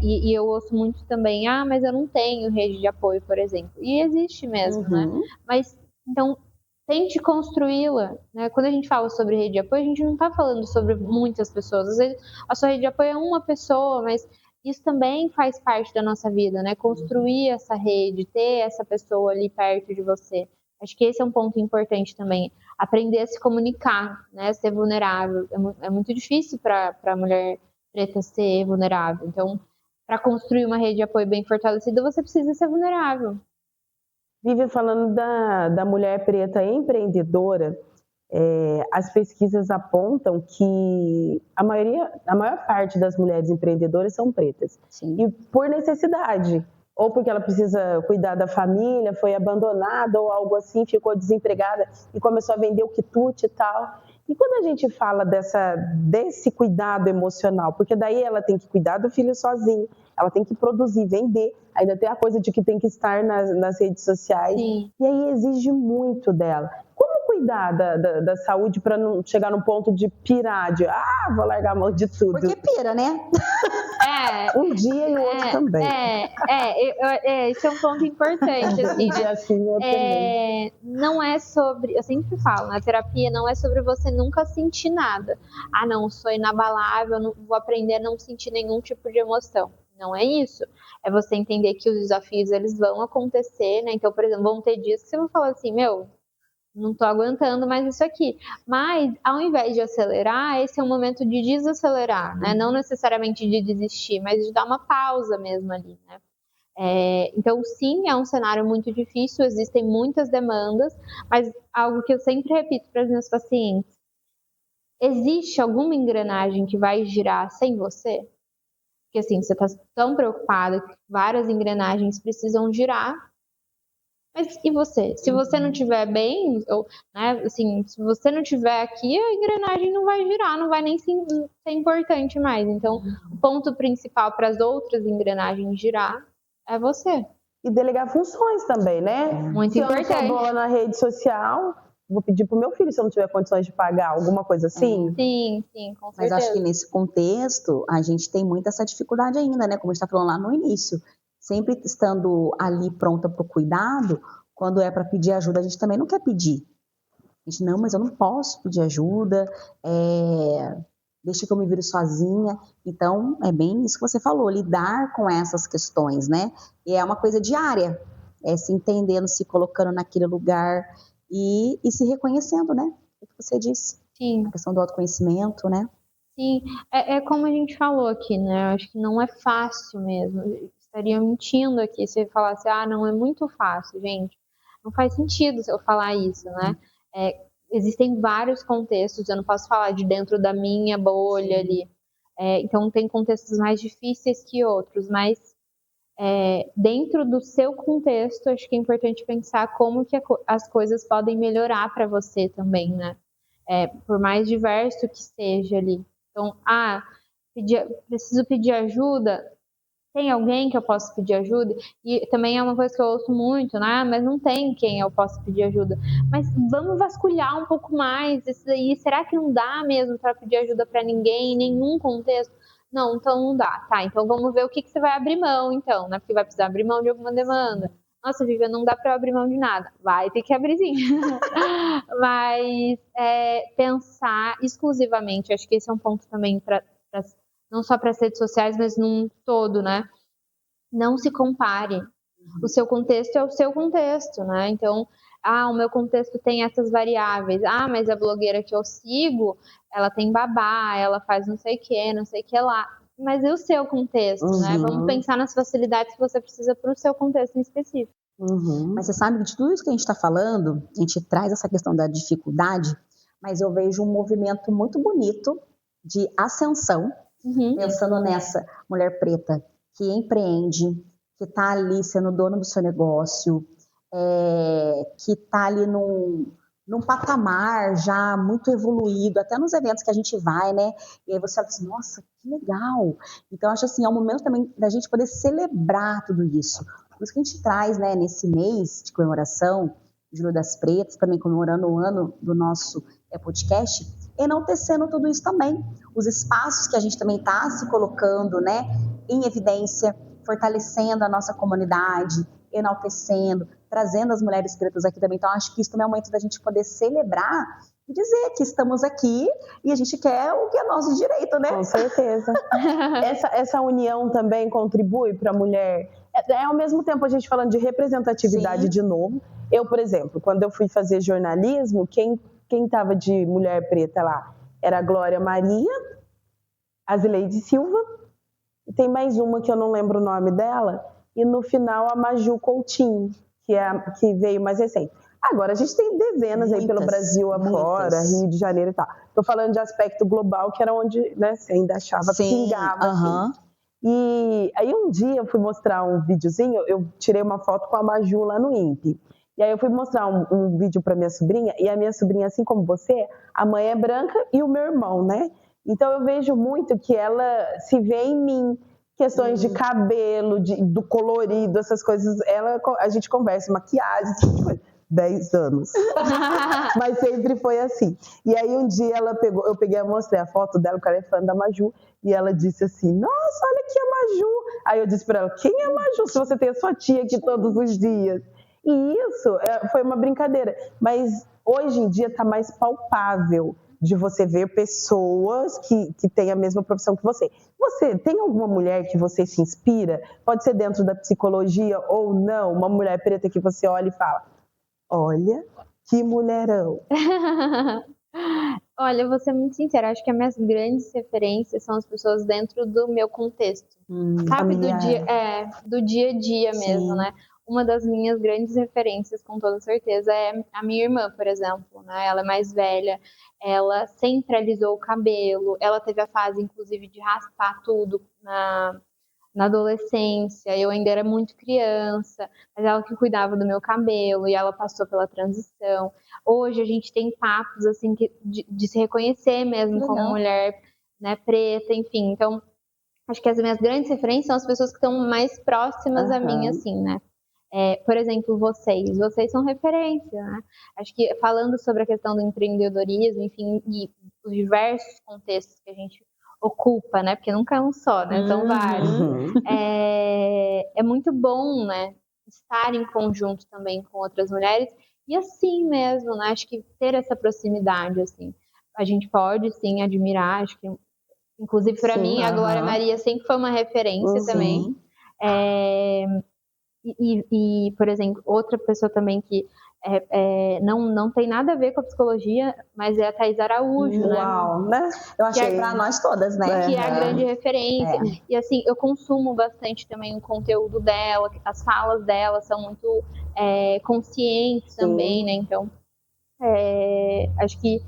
E eu ouço muito também, mas eu não tenho rede de apoio, por exemplo. E existe mesmo, né? Mas, então, tente construí-la, né? Quando a gente fala sobre rede de apoio, a gente não está falando sobre muitas pessoas. Às vezes a sua rede de apoio é uma pessoa, mas isso também faz parte da nossa vida, né? Construir essa rede, ter essa pessoa ali perto de você. Acho que esse é um ponto importante também. Aprender a se comunicar, né? Ser vulnerável. É muito difícil para a mulher preta ser vulnerável. Então, para construir uma rede de apoio bem fortalecida, você precisa ser vulnerável. Vivi, falando da mulher preta empreendedora, as pesquisas apontam que a maior parte das mulheres empreendedoras são pretas. Sim. E por necessidade, ou porque ela precisa cuidar da família, foi abandonada ou algo assim, ficou desempregada e começou a vender o quitute e tal. E quando a gente fala desse cuidado emocional, porque daí ela tem que cuidar do filho sozinha, ela tem que produzir, vender, ainda tem a coisa de que tem que estar nas redes sociais. Sim. E aí exige muito dela. Como cuidar da saúde para não chegar no ponto de pirar, vou largar a mão de tudo? Porque pira, né? Um dia e o outro também. Esse é um ponto importante, assim, Um dia assim, o outro também. Não é sobre, eu sempre falo, na terapia não é sobre você nunca sentir nada. Não, sou inabalável, não vou aprender a não sentir nenhum tipo de emoção. Não é isso. É você entender que os desafios, eles vão acontecer, né? Então, por exemplo, vão ter dias que você vai falar assim, não tô aguentando mais isso aqui. Mas, ao invés de acelerar, esse é um momento de desacelerar, né? Não necessariamente de desistir, mas de dar uma pausa mesmo ali, né? Então, sim, é um cenário muito difícil, existem muitas demandas, mas algo que eu sempre repito para os meus pacientes: existe alguma engrenagem que vai girar sem você? Porque, assim, você está tão preocupada que várias engrenagens precisam girar. Mas e você? Se você não estiver bem, ou, né, assim, se você não estiver aqui, a engrenagem não vai girar, não vai nem ser importante mais. Então, o ponto principal para as outras engrenagens girar é você. E delegar funções também, né? Muito importante. Se eu não sou boa na rede social, vou pedir pro meu filho, se eu não tiver condições de pagar, alguma coisa assim? Sim, com certeza. Mas acho que nesse contexto, a gente tem muita essa dificuldade ainda, né? Como a gente está falando lá no início. Sempre estando ali pronta para o cuidado, quando é para pedir ajuda, a gente também não quer pedir. A gente, não, mas eu não posso pedir ajuda, deixa que eu me vire sozinha. Então, é bem isso que você falou, lidar com essas questões, né? E é uma coisa diária, se entendendo, se colocando naquele lugar e se reconhecendo, né? O que você disse. Sim. A questão do autoconhecimento, né? Sim, como a gente falou aqui, né? Eu acho que não é fácil mesmo. Eu estaria mentindo aqui se eu falasse, não é muito fácil, gente. Não faz sentido eu falar isso, né? Existem vários contextos, eu não posso falar de dentro da minha bolha ali. Então, tem contextos mais difíceis que outros, mas dentro do seu contexto, acho que é importante pensar como que as coisas podem melhorar para você também, né? Por mais diverso que seja ali. Então, preciso pedir ajuda. Tem alguém que eu possa pedir ajuda? E também é uma coisa que eu ouço muito, né? Mas não tem quem eu possa pedir ajuda. Mas vamos vasculhar um pouco mais isso daí. Será que não dá mesmo para pedir ajuda para ninguém, em nenhum contexto? Não, então não dá. Tá, então vamos ver o que você vai abrir mão, então, né? Porque vai precisar abrir mão de alguma demanda. Nossa, Vivian, não dá para eu abrir mão de nada. Vai ter que abrir sim. Mas pensar exclusivamente, acho que esse é um ponto também não só para as redes sociais, mas num todo, né? Não se compare. O seu contexto é o seu contexto, né? Então, o meu contexto tem essas variáveis. Mas a blogueira que eu sigo, ela tem babá, ela faz não sei o que lá. Mas e o seu contexto, né? Vamos pensar nas facilidades que você precisa para o seu contexto em específico. Mas você sabe que de tudo isso que a gente está falando, a gente traz essa questão da dificuldade, mas eu vejo um movimento muito bonito de ascensão, pensando nessa mulher preta que empreende, que está ali sendo dona do seu negócio, que está ali num patamar já muito evoluído, até nos eventos que a gente vai, né? E aí você fala assim, nossa, que legal! Então, acho assim, é um momento também da gente poder celebrar tudo isso. Por isso que a gente traz, né, nesse mês de comemoração, Julho das Pretas, também comemorando o ano do nosso podcast, enaltecendo tudo isso também. Os espaços que a gente também está se colocando, né, em evidência, fortalecendo a nossa comunidade, enaltecendo, trazendo as mulheres pretas aqui também. Então, acho que isso também é um momento da gente poder celebrar e dizer que estamos aqui e a gente quer o que é nosso direito, né? Com certeza. Essa união também contribui para a mulher ao mesmo tempo a gente falando de representatividade de novo. Eu, por exemplo, quando eu fui fazer jornalismo, quem estava de mulher preta lá era a Glória Maria, a Zileide Silva, e tem mais uma que eu não lembro o nome dela, e no final a Maju Coutinho, que veio mais recente. Agora, a gente tem dezenas aí pelo Brasil afora, Rio de Janeiro e tal. Estou falando de aspecto global, que era onde, né, você ainda achava, pingava. Assim. E aí um dia eu fui mostrar um videozinho, eu tirei uma foto com a Maju lá no INPE. E aí eu fui mostrar um vídeo para minha sobrinha, e a minha sobrinha, assim como você, a mãe é branca e o meu irmão, né? Então eu vejo muito que ela se vê em mim, questões de cabelo, do colorido, essas coisas. A gente conversa, maquiagem, esse tipo de coisa. 10 anos. Mas sempre foi assim. E aí um dia eu peguei e mostrei a foto dela, o cara é fã da Maju, e ela disse assim, nossa, olha aqui a Maju. Aí eu disse para ela, quem é a Maju se você tem a sua tia aqui todos os dias? E isso foi uma brincadeira. Mas hoje em dia está mais palpável de você ver pessoas que têm a mesma profissão que você. Você tem alguma mulher que você se inspira? Pode ser dentro da psicologia ou não, uma mulher preta que você olha e fala, olha, que mulherão. Olha, eu vou ser muito sincera, acho que as minhas grandes referências são as pessoas dentro do meu contexto. Sabe, do dia a dia mesmo, né? Uma das minhas grandes referências, com toda certeza, é a minha irmã, por exemplo, né? Ela é mais velha, ela sempre alisou o cabelo, ela teve a fase, inclusive, de raspar tudo na adolescência, eu ainda era muito criança, mas ela que cuidava do meu cabelo e ela passou pela transição. Hoje a gente tem papos assim de se reconhecer mesmo como mulher, né, preta, enfim. Então, acho que as minhas grandes referências são as pessoas que estão mais próximas a mim, assim, né? Por exemplo, vocês são referência, né? Acho que falando sobre a questão do empreendedorismo, enfim, e os diversos contextos que a gente ocupa, né? Porque nunca é um só, né? São vários. É muito bom, né? Estar em conjunto também com outras mulheres e assim mesmo, né? Acho que ter essa proximidade, assim, a gente pode sim admirar. Acho que, inclusive para mim, a Glória Maria sempre foi uma referência também. E, por exemplo, outra pessoa também que não tem nada a ver com a psicologia, mas é a Thaís Araújo, né? Eu achei para nós todas, né? Que é a grande referência. E assim, eu consumo bastante também o conteúdo dela, as falas dela são muito conscientes também, né? Então, acho que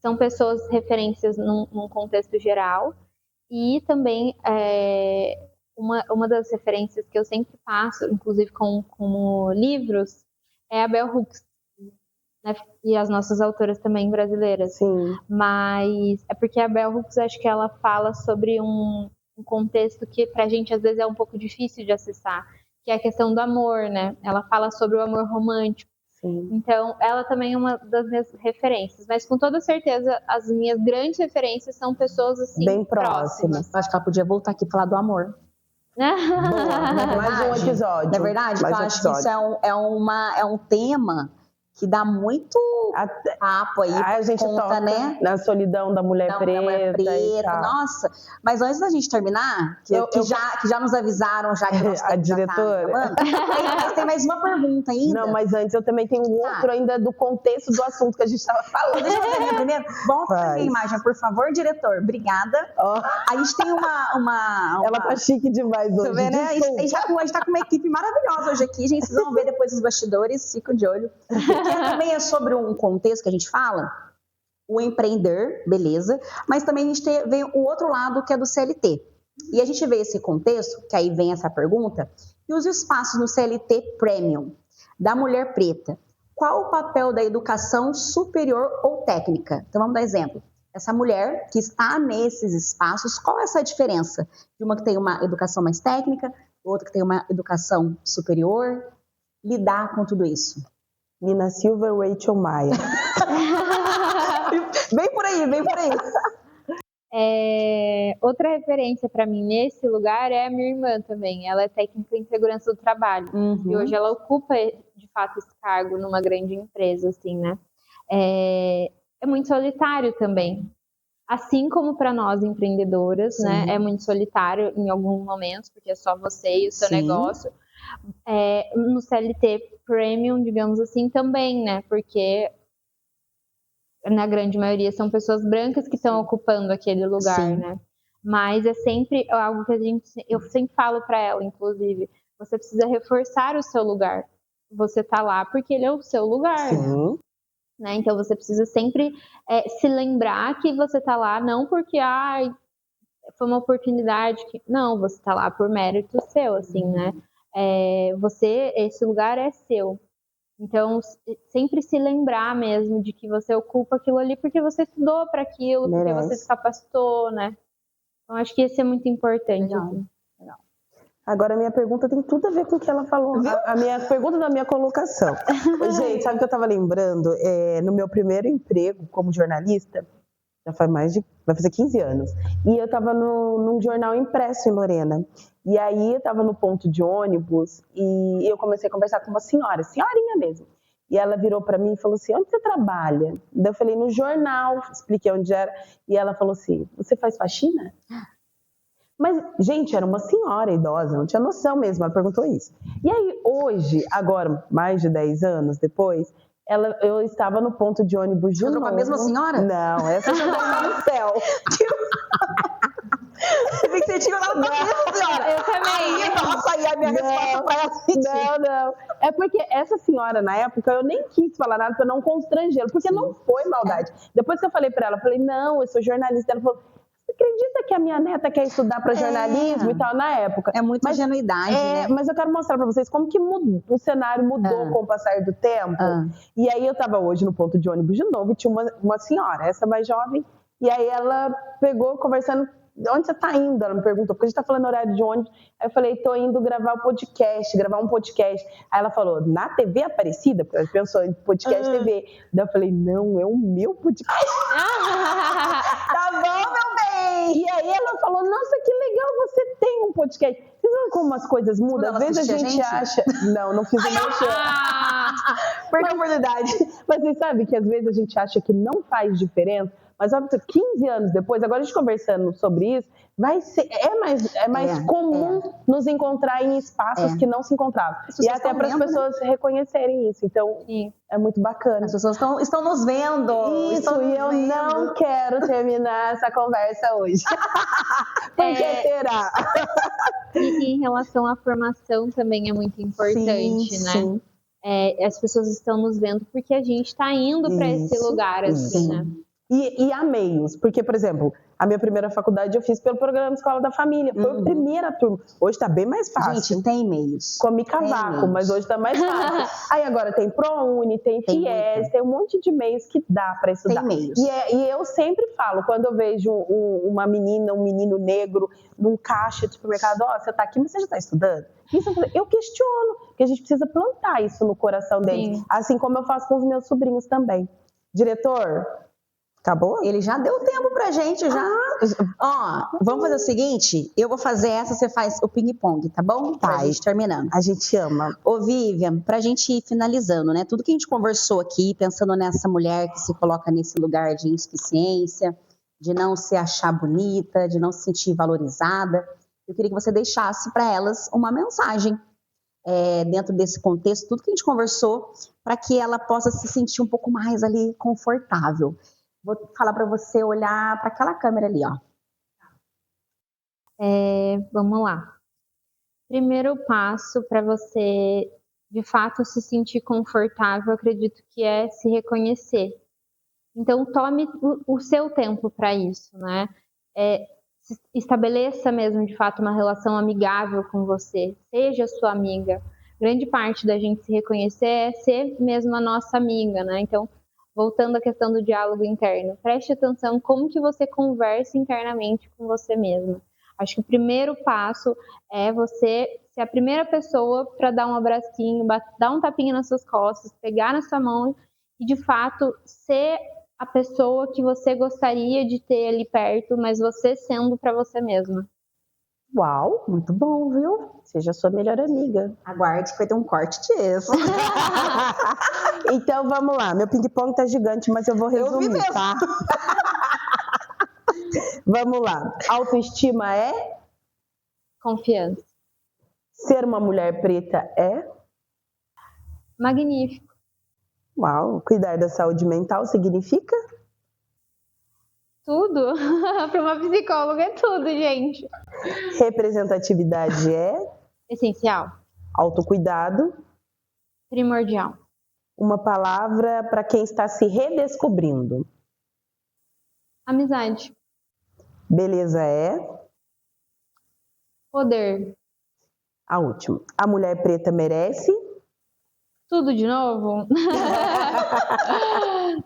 são pessoas referências num contexto geral. E também uma das referências que eu sempre passo, inclusive como livros, é a Bell Hooks, né? E as nossas autoras também brasileiras. Mas é porque a Bell Hooks, acho que ela fala sobre um contexto que pra gente às vezes é um pouco difícil de acessar, que é a questão do amor, né? Ela fala sobre o amor romântico. Então, ela também é uma das minhas referências. Mas, com toda certeza, as minhas grandes referências são pessoas, assim, bem próximas. Acho que ela podia voltar aqui e falar do amor. Boa, mais um episódio. Não é verdade? Eu acho que isso é um tema que dá muito papo aí. A gente toca, né? Na solidão da mulher preta. Nossa, mas antes da gente terminar, que já nos avisaram, já que nós a diretora. Mas tem mais uma pergunta ainda. Não, mas antes eu também tenho outro ainda do contexto do assunto que a gente estava falando. Deixa eu ver primeiro. Volta pra minha imagem, por favor, diretor. Obrigada. A gente tem uma... Ela tá chique demais hoje. Vê, né? A gente tá com uma equipe maravilhosa hoje aqui, gente. Vocês vão ver depois os bastidores, fica de olho. Que também é sobre um contexto que a gente fala, o empreender, beleza, mas também a gente vê o outro lado que é do CLT. E a gente vê esse contexto, que aí vem essa pergunta, e os espaços no CLT Premium, da mulher preta. Qual o papel da educação superior ou técnica? Então vamos dar exemplo. Essa mulher que está nesses espaços, qual é essa diferença? De uma que tem uma educação mais técnica, outra que tem uma educação superior, lidar com tudo isso. Nina Silva, Rachel Maia. Vem por aí. Outra referência para mim nesse lugar é a minha irmã também. Ela é técnica em segurança do trabalho. E hoje ela ocupa, de fato, esse cargo numa grande empresa, assim, né? É muito solitário também. Assim como para nós empreendedoras, né? É muito solitário em alguns momentos, porque é só você e o seu negócio. No CLT Premium, digamos assim, também, né? Porque na grande maioria são pessoas brancas que estão ocupando aquele lugar, Sim. né? Mas é sempre algo que eu sempre falo para ela, inclusive, você precisa reforçar o seu lugar. Você tá lá porque ele é o seu lugar, Sim. né? Então você precisa sempre se lembrar que você tá lá não porque foi uma oportunidade não, você tá lá por mérito seu, assim, né? Esse lugar é seu. Então, sempre se lembrar mesmo de que você ocupa aquilo ali porque você estudou para aquilo, porque você se capacitou, né? Então, acho que isso é muito importante. Legal. Assim. Agora, a minha pergunta tem tudo a ver com o que ela falou. A minha pergunta da minha colocação. Gente, sabe o que eu estava lembrando? No meu primeiro emprego como jornalista, já faz vai fazer 15 anos. E eu estava num jornal impresso em Lorena. E aí eu estava no ponto de ônibus e eu comecei a conversar com uma senhorinha mesmo. E ela virou para mim e falou assim, onde você trabalha? Daí eu falei, no jornal, expliquei onde era. E ela falou assim, você faz faxina? Mas, gente, era uma senhora idosa, não tinha noção mesmo, ela perguntou isso. E aí, hoje, agora, mais de 10 anos depois, eu estava no ponto de ônibus de novo. Com a mesma senhora? Não, essa já está no céu. Você vê que você tinha lá com a mesma senhora. Eu também. Nossa, aí a minha resposta foi assim. Não. É porque essa senhora, na época, eu nem quis falar nada para não constrangê-la, porque não foi maldade. Depois que eu falei para ela, eu falei, não, eu sou jornalista. Ela falou, você acredita que a minha neta quer estudar para jornalismo e tal, na época? É muita ingenuidade, né? Mas eu quero mostrar para vocês como que o cenário mudou com o passar do tempo. E aí eu estava hoje no ponto de ônibus de novo e tinha uma senhora, essa mais jovem, e aí ela pegou conversando, onde você está indo? Ela me perguntou, porque a gente está falando horário de ônibus. Aí eu falei, estou indo gravar um podcast. Aí ela falou, na TV Aparecida? Porque ela pensou em podcast TV. Daí eu falei, não, é o meu podcast. Tá bom, meu bem! E aí ela falou, nossa, que legal, você tem um podcast. Vocês viram como as coisas mudam? Às vezes a gente acha... Não fiz o merchan. Perca a oportunidade. Mas vocês sabem que às vezes a gente acha que não faz diferença, mas óbvio, 15 anos depois, agora a gente conversando sobre isso, é mais comum nos encontrar em espaços que não se encontravam. E até para as pessoas reconhecerem isso. Então, é muito bacana. As pessoas estão nos vendo. Isso, e eu não quero terminar essa conversa hoje. Porque terá. E em relação à formação também é muito importante, né? Sim. As pessoas estão nos vendo porque a gente está indo para esse lugar, assim, né? E há meios, porque, por exemplo, a minha primeira faculdade eu fiz pelo programa Escola da Família, foi a primeira turma. Hoje está bem mais fácil. Gente, tem meios. Comi cavaco, mas hoje está mais fácil. Aí agora tem ProUni, tem FIES, tem um monte de meios que dá para estudar. Tem meios. E eu sempre falo, quando eu vejo uma menina, um menino negro num caixa de supermercado, você está aqui, mas você já está estudando? Eu questiono, porque a gente precisa plantar isso no coração deles. Sim. Assim como eu faço com os meus sobrinhos também. Diretor... Acabou? Ele já deu tempo pra gente, já. Vamos fazer o seguinte, eu vou fazer essa, você faz o ping-pong, tá bom? Pra gente terminando. A gente ama. Ô, Vivian, pra gente ir finalizando, né? Tudo que a gente conversou aqui, pensando nessa mulher que se coloca nesse lugar de insuficiência, de não se achar bonita, de não se sentir valorizada, eu queria que você deixasse para elas uma mensagem dentro desse contexto, tudo que a gente conversou, para que ela possa se sentir um pouco mais ali confortável. Vou falar para você olhar para aquela câmera ali, ó. Vamos lá. Primeiro passo para você, de fato, se sentir confortável, acredito que é se reconhecer. Então, tome o seu tempo para isso, né? Estabeleça mesmo, de fato, uma relação amigável com você. Seja sua amiga. Grande parte da gente se reconhecer é ser mesmo a nossa amiga, né? Então, voltando à questão do diálogo interno, preste atenção como que você conversa internamente com você mesma. Acho que o primeiro passo é você ser a primeira pessoa para dar um abracinho, dar um tapinha nas suas costas, pegar na sua mão e, de fato, ser a pessoa que você gostaria de ter ali perto, mas você sendo para você mesma. Uau, muito bom, viu? Seja sua melhor amiga. Aguarde que vai ter um corte disso. Então, vamos lá. Meu ping-pong tá gigante, mas eu vou resumir, tá? Vamos lá. Autoestima é? Confiança. Ser uma mulher preta é? Magnífico. Uau, cuidar da saúde mental significa? Tudo. Para uma psicóloga é tudo, gente. Representatividade é? Essencial. Autocuidado? Primordial. Uma palavra para quem está se redescobrindo? Amizade. Beleza é? Poder. A última. A mulher preta merece? Tudo de novo?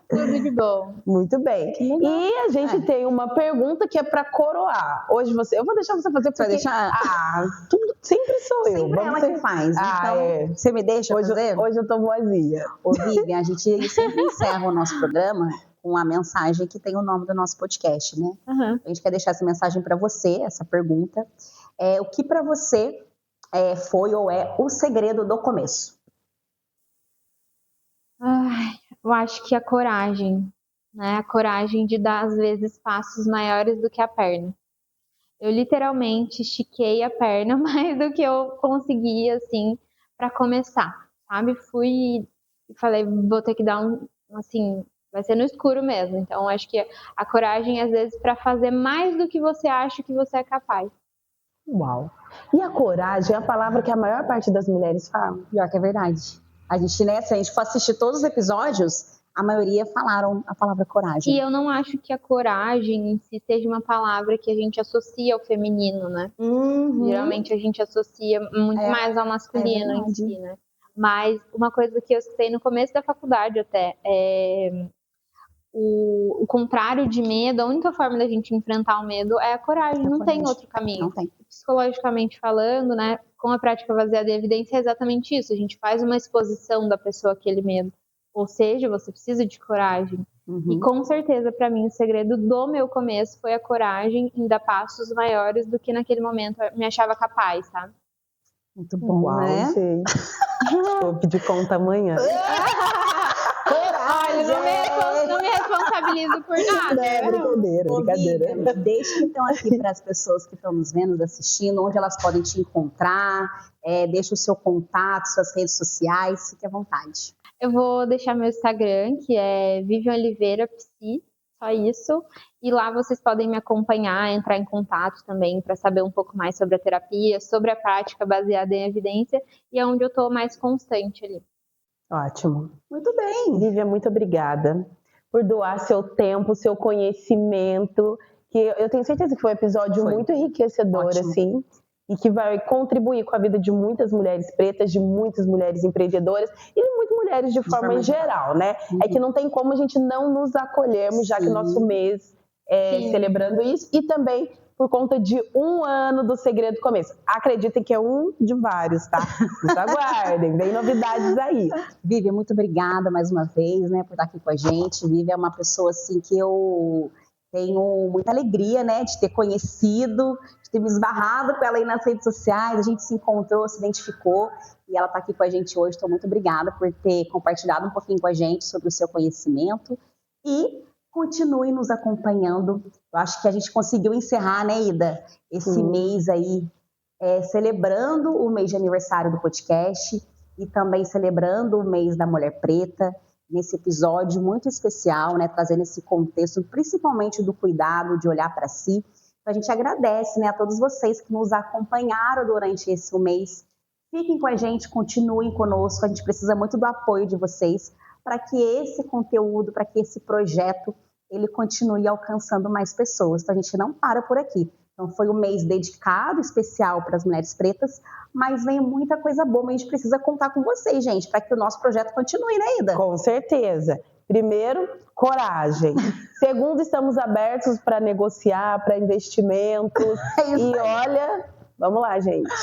Tudo de bom. Muito bem. E a gente tem uma pergunta que é para coroar. Hoje eu vou deixar você fazer, porque tudo sempre sou eu. Sempre ela que faz. Então, você me deixa fazer? Hoje eu tô boazinha. Ô, Vivian, a gente sempre encerra o nosso programa com a mensagem que tem o nome do nosso podcast, né? Uhum. A gente quer deixar essa mensagem para você, essa pergunta. O que para você foi ou é o segredo do começo? Eu acho que a coragem, né? A coragem de dar, às vezes, passos maiores do que a perna. Eu literalmente estiquei a perna mais do que eu conseguia, assim, para começar, sabe? Fui e falei, vou ter que dar assim, vai ser no escuro mesmo. Então, acho que a coragem, às vezes, para fazer mais do que você acha que você é capaz. Uau! E a coragem é a palavra que a maior parte das mulheres fala. Pior que é verdade. A gente, né, se a gente for assistir todos os episódios, a maioria falaram a palavra coragem. E eu não acho que a coragem em si seja uma palavra que a gente associa ao feminino, né? Uhum. Geralmente a gente associa muito mais ao masculino em si, né? Mas uma coisa que eu escutei no começo da faculdade até é o contrário de medo, a única forma da gente enfrentar o medo é a coragem, não tem outro caminho. Não tem. Psicologicamente falando, né, com a prática baseada em evidência é exatamente isso, a gente faz uma exposição da pessoa àquele medo, ou seja, você precisa de coragem. E com certeza, para mim, o segredo do meu começo foi a coragem em dar passos maiores do que naquele momento eu me achava capaz, sabe? Muito bom, Uau, né? Gente. Vou pedir conta amanhã. Olha, não me responsabilizo por nada. Não, é brincadeira. Vivian, deixa então aqui para as pessoas que estão nos vendo, assistindo, onde elas podem te encontrar, deixa o seu contato, suas redes sociais, fique à vontade. Eu vou deixar meu Instagram, que é Vivian Oliveira Psi, só isso. E lá vocês podem me acompanhar, entrar em contato também para saber um pouco mais sobre a terapia, sobre a prática baseada em evidência e é onde eu estou mais constante ali. Ótimo. Muito bem. Vivian, muito obrigada por doar seu tempo, seu conhecimento, que eu tenho certeza que foi um episódio muito enriquecedor, Ótimo. assim, e que vai contribuir com a vida de muitas mulheres pretas, de muitas mulheres empreendedoras e de muitas mulheres de forma geral, né? É que não tem como a gente não nos acolhermos, já que o nosso mês é celebrando isso, e também por conta de 1 ano do Segredo do Começo. Acreditem que é um de vários, tá? Nos aguardem, vem novidades aí. Vivian, muito obrigada mais uma vez, né, por estar aqui com a gente. Vivian é uma pessoa, assim, que eu tenho muita alegria, né, de ter conhecido, de ter me esbarrado com ela aí nas redes sociais, a gente se encontrou, se identificou, e ela está aqui com a gente hoje. Então, muito obrigada por ter compartilhado um pouquinho com a gente sobre o seu conhecimento e continue nos acompanhando. Eu acho que a gente conseguiu encerrar, né, Ida, esse mês aí, celebrando o mês de aniversário do podcast e também celebrando o mês da Mulher Preta, nesse episódio muito especial, né, trazendo esse contexto, principalmente do cuidado, de olhar para si. Então, a gente agradece, né, a todos vocês que nos acompanharam durante esse mês. Fiquem com a gente, continuem conosco, a gente precisa muito do apoio de vocês para que esse conteúdo, para que esse projeto, ele continue alcançando mais pessoas. Então, a gente não para por aqui. Então, foi um mês dedicado, especial para as mulheres pretas, mas vem muita coisa boa, mas a gente precisa contar com vocês, gente, para que o nosso projeto continue, né, Ida? Com certeza. Primeiro, coragem. Segundo, estamos abertos para negociar, para investimentos. E olha, vamos lá, gente.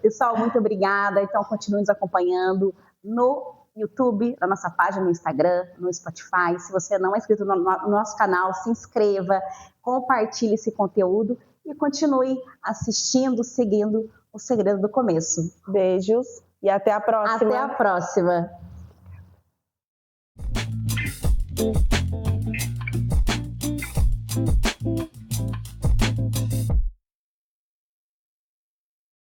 Pessoal, muito obrigada. Então, continue nos acompanhando no YouTube, na nossa página no Instagram, no Spotify. Se você não é inscrito no nosso canal, se inscreva, compartilhe esse conteúdo e continue assistindo, seguindo o Segredo do Começo. Beijos e até a próxima. Até a próxima.